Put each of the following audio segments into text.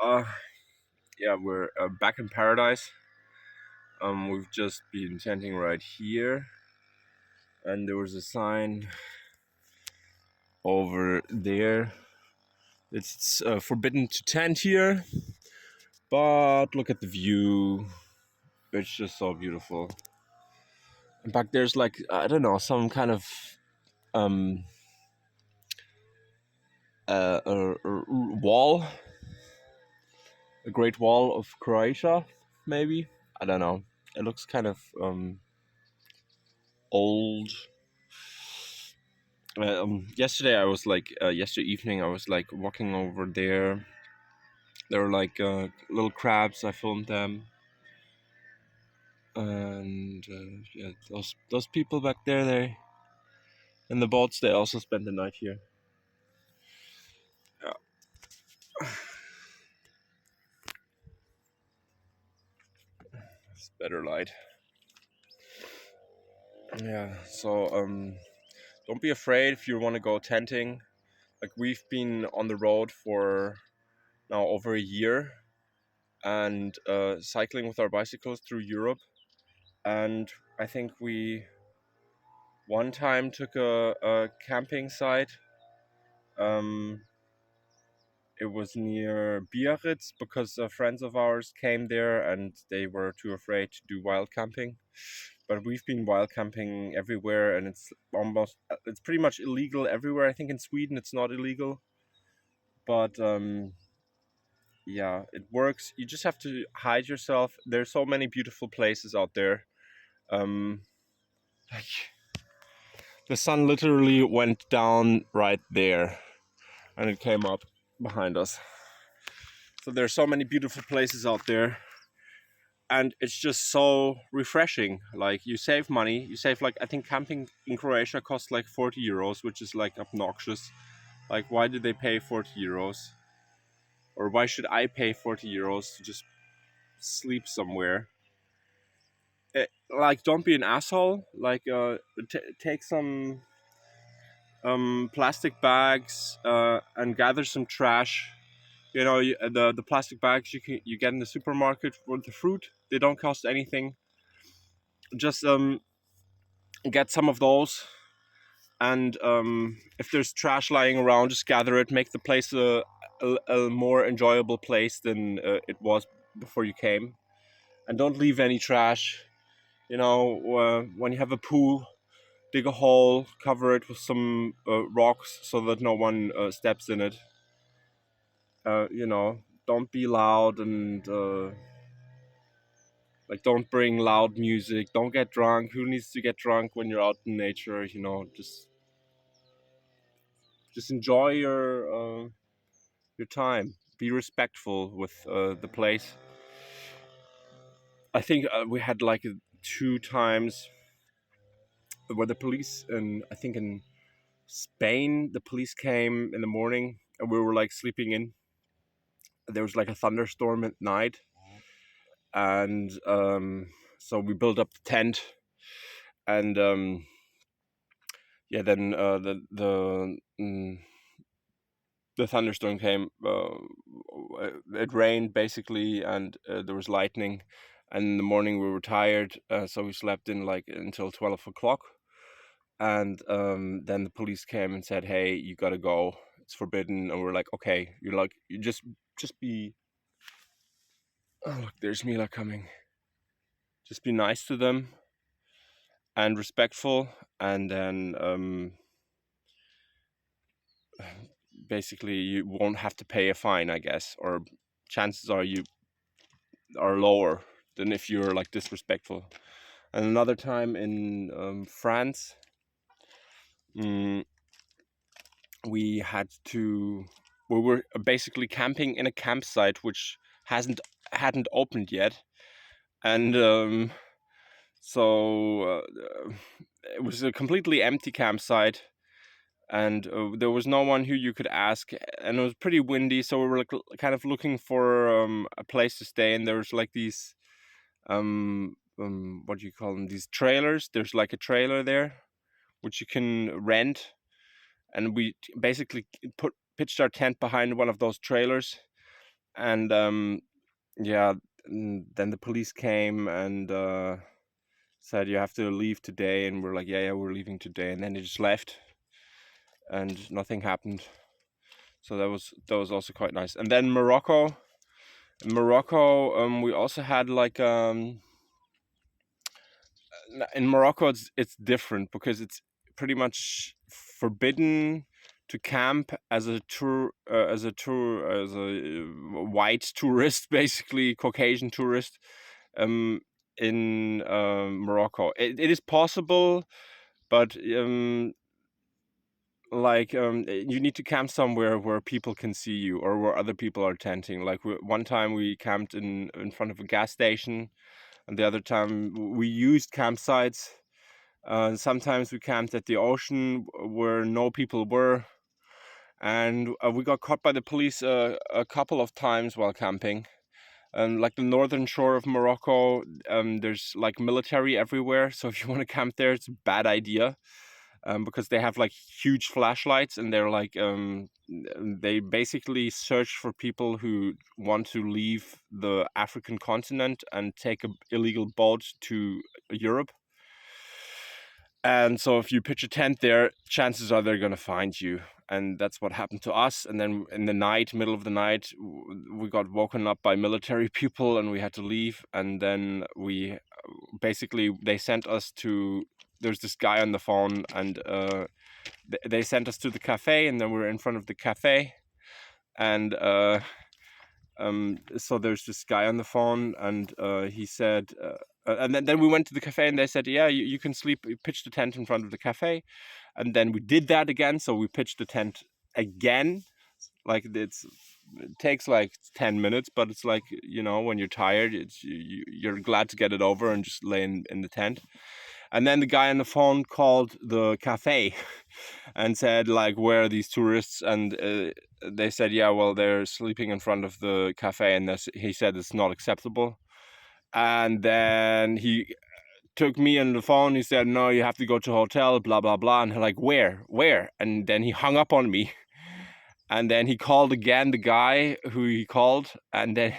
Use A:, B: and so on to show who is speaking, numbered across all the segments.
A: Yeah, we're back in paradise. We've just been tenting right here, and there was a sign over there. It's forbidden to tent here, but look at the view. It's just so beautiful. In fact, there's like, I don't know, some kind of um wall, a great wall of Croatia, maybe. I don't know. It looks kind of old. Yesterday I was like, yesterday evening I was like walking over there. There were like little crabs. I filmed them, and yeah, those people back there, they in the boats, they also spent the night here. Yeah. It's better light. Yeah. So don't be afraid if you want to go tenting. Like, we've been on the road for now over a year, and cycling with our bicycles through Europe. And I think we one time took a camping site. Um, it was near Biarritz because friends of ours came there and they were too afraid to do wild camping. But we've been wild camping everywhere, and it's pretty much illegal everywhere. I think in Sweden it's not illegal, but yeah, it works. You just have to hide yourself. There's so many beautiful places out there. Like, the sun literally went down right there, and it came up behind us. So there's so many beautiful places out there, and it's just so refreshing. Like, you save money. You save, like, I think camping in Croatia costs like 40 euros, which is like obnoxious. Like, why did they pay 40 euros? Or why should I pay 40 euros to just sleep somewhere? Like, don't be an asshole. Like, take some plastic bags and gather some trash. You know, the plastic bags you get in the supermarket for the fruit, they don't cost anything. Just get some of those, and if there's trash lying around, just gather it. Make the place a more enjoyable place than it was before you came. And don't leave any trash. You know, when you have a poo, dig a hole, cover it with some rocks so that no one steps in it. You know, don't be loud, and like, don't bring loud music. Don't get drunk. Who needs to get drunk when you're out in nature? You know, just enjoy your time. Be respectful with the place. I think we had like 2 times where the police, and I think in Spain, the police came in the morning, and we were like sleeping in. There was like a thunderstorm at night, and so we built up the tent, and yeah, then the thunderstorm came. It rained basically, and there was lightning. And in the morning we were tired, so we slept in like until 12 o'clock. And then the police came and said, "Hey, you gotta go. It's forbidden." And we're like, "Okay." You're like, you just be. Oh, look, there's Mila coming. Just be nice to them and respectful, and then basically you won't have to pay a fine, I guess, or chances are you are lower than if you're like disrespectful. And another time in France, we were basically camping in a campsite which hadn't opened yet, and so it was a completely empty campsite, and there was no one who you could ask, and it was pretty windy, so we were like kind of looking for a place to stay, and there was like these what do you call them, these trailers. There's like a trailer there which you can rent, and we basically pitched our tent behind one of those trailers, and yeah, then the police came and said you have to leave today, and we're like, yeah, we're leaving today, and then they just left, and nothing happened. So that was also quite nice. And then Morocco, we also had like in Morocco it's different because it's pretty much forbidden to camp as a white tourist, basically Caucasian tourist, in Morocco. It is possible, but you need to camp somewhere where people can see you or where other people are tenting. Like one time we camped in front of a gas station, and the other time we used campsites. Sometimes we camped at the ocean where no people were, and we got caught by the police a couple of times while camping. And like the northern shore of Morocco, there's like military everywhere, so if you want to camp there, it's a bad idea. Because they have like huge flashlights, and they're like they basically search for people who want to leave the African continent and take a illegal boat to Europe. And so if you pitch a tent there, chances are they're going to find you. And that's what happened to us. And then in the night, middle of the night, we got woken up by military people and we had to leave. And then we basically, they sent us to, there's this guy on the phone, and they sent us to the cafe, and then we were in front of the cafe. And so there's this guy on the phone, and he said, and then we went to the cafe, and they said, yeah, you can sleep, you pitch the tent in front of the cafe. And then we did that again, so we pitched the tent again. Like it takes like 10 minutes, but it's like, you know, when you're tired, you're glad to get it over and just lay in the tent. And then the guy on the phone called the cafe and said, like, where are these tourists? And they said, yeah, well, they're sleeping in front of the cafe, and he said it's not acceptable. And then he took me on the phone. He said, no, you have to go to a hotel, blah, blah, blah. And I'm like, where? And then he hung up on me. And then he called again, the guy who he called. And then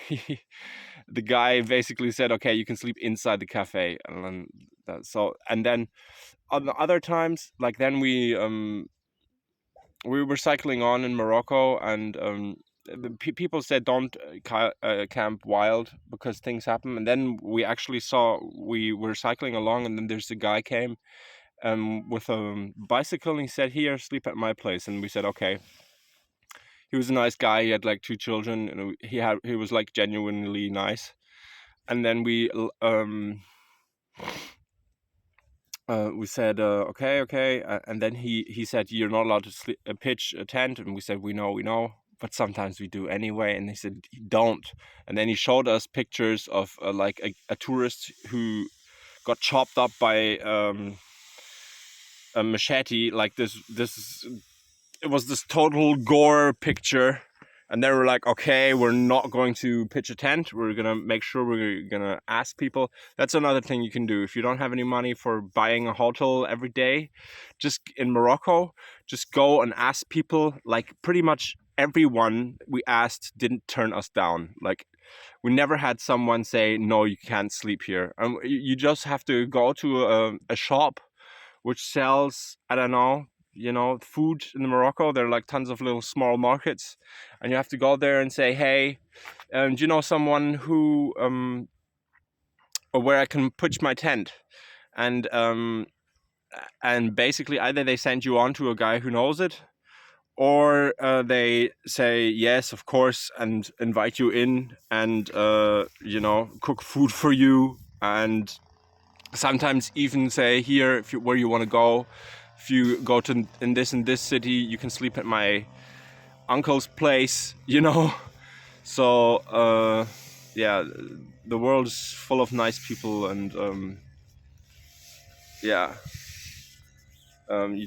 A: the guy basically said, okay, you can sleep inside the cafe. And then on the other times, like then we were cycling on in Morocco, and people said don't camp wild because things happen. And then we actually we were cycling along, and then there's a guy came with a bicycle, and he said, here, sleep at my place. And we said, okay. He was a nice guy. He had like 2 children, and he was like genuinely nice. And then we said, okay. And then he said, you're not allowed to pitch a tent. And we said, we know, but sometimes we do anyway. And he said, don't. And then he showed us pictures of like a tourist who got chopped up by a machete. Like it was this total gore picture. And they were like, okay, we're not going to pitch a tent. We're going to make sure we're going to ask people. That's another thing you can do. If you don't have any money for buying a hotel every day, just in Morocco, just go and ask people. Like pretty much everyone we asked didn't turn us down. Like we never had someone say, no, you can't sleep here. You just have to go to a shop which sells, I don't know, food in Morocco. There are like tons of little small markets, and you have to go there and say, hey, do you know someone who or where I can pitch my tent? And basically either they send you on to a guy who knows it, or they say yes, of course, and invite you in, and cook food for you, and sometimes even say, here, where you want to go. If you go to in this city, you can sleep at my uncle's place, So yeah, the world is full of nice people, and you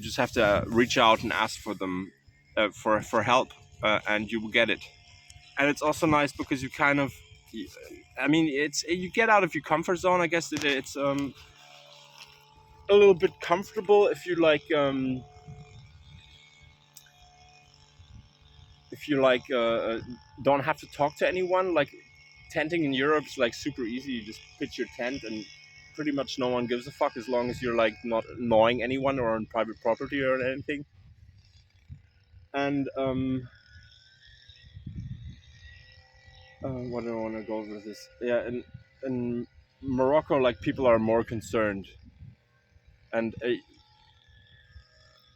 A: just have to reach out and ask for them for help, and you will get it. And it's also nice because you kind of, I mean, you get out of your comfort zone. I guess it's a little bit comfortable if you like if you like don't have to talk to anyone, like tenting in Europe is like super easy. You just pitch your tent and pretty much no one gives a fuck as long as you're like not annoying anyone or on private property or anything. And what do I want to go with this? Yeah, in Morocco, like people are more concerned, and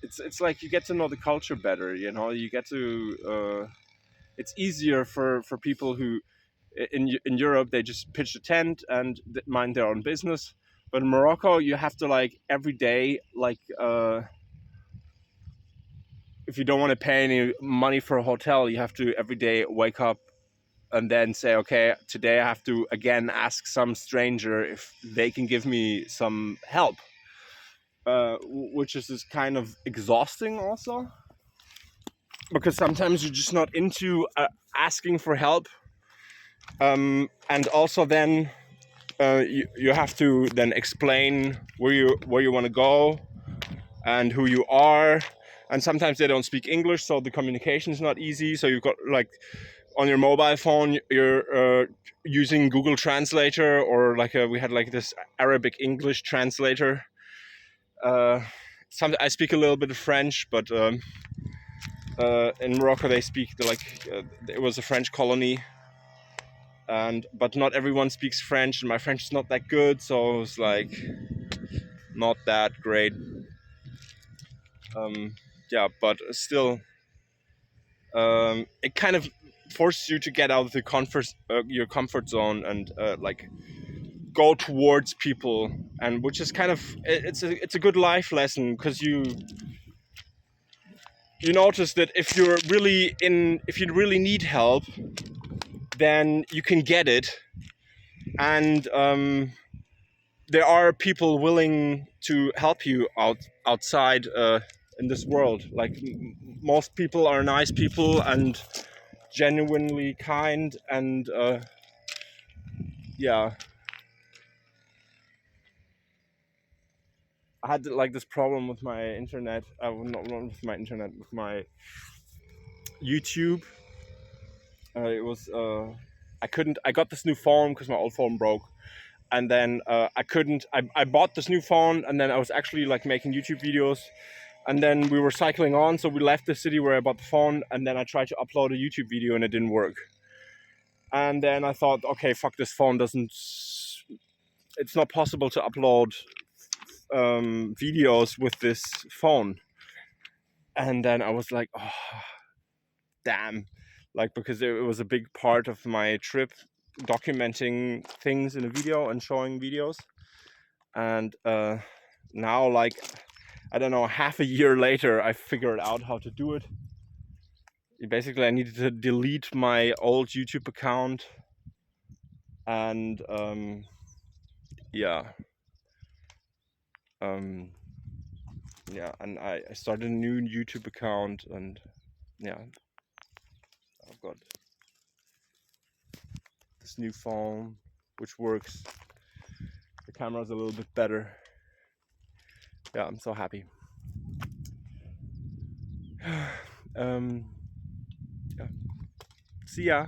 A: it's like you get to know the culture better. You know, you get to. It's easier for people who in Europe they just pitch a tent and mind their own business. But in Morocco, you have to like every day, like if you don't want to pay any money for a hotel, you have to every day wake up and then say, okay, today I have to again ask some stranger if they can give me some help, which is kind of exhausting also, because sometimes you're just not into asking for help, and also then you have to then explain where you want to go and who you are, and sometimes they don't speak English, so the communication is not easy. So you've got like on your mobile phone you're using Google Translator, or like we had like this Arabic English translator. I speak a little bit of French, but in Morocco they speak it was a French colony, but not everyone speaks French, and my French is not that good, so it was like not that great. Yeah, but still, it kind of forces you to get out of your comfort zone and like go towards people, and which is kind of it's a good life lesson, because you notice that if you really need help, then you can get it, and there are people willing to help you outside in this world. Like most people are nice people and genuinely kind, and yeah, I had like this problem with my internet. Not with my internet, with my YouTube. It was I got this new phone because my old phone broke, and then I couldn't. I bought this new phone, and then I was actually like making YouTube videos, and then we were cycling on, so we left the city where I bought the phone, and then I tried to upload a YouTube video, and it didn't work. And then I thought, okay, fuck, this phone doesn't. It's not possible to upload videos with this phone. And then I was like, oh, damn, like, because it was a big part of my trip, documenting things in a video and showing videos. And now, like, I don't know, half a year later, I figured out how to do it. Basically, I needed to delete my old YouTube account, and yeah, yeah, and I started a new YouTube account, and yeah, I've got this new phone which works. The camera's a little bit better. Yeah, I'm so happy. Yeah. See ya.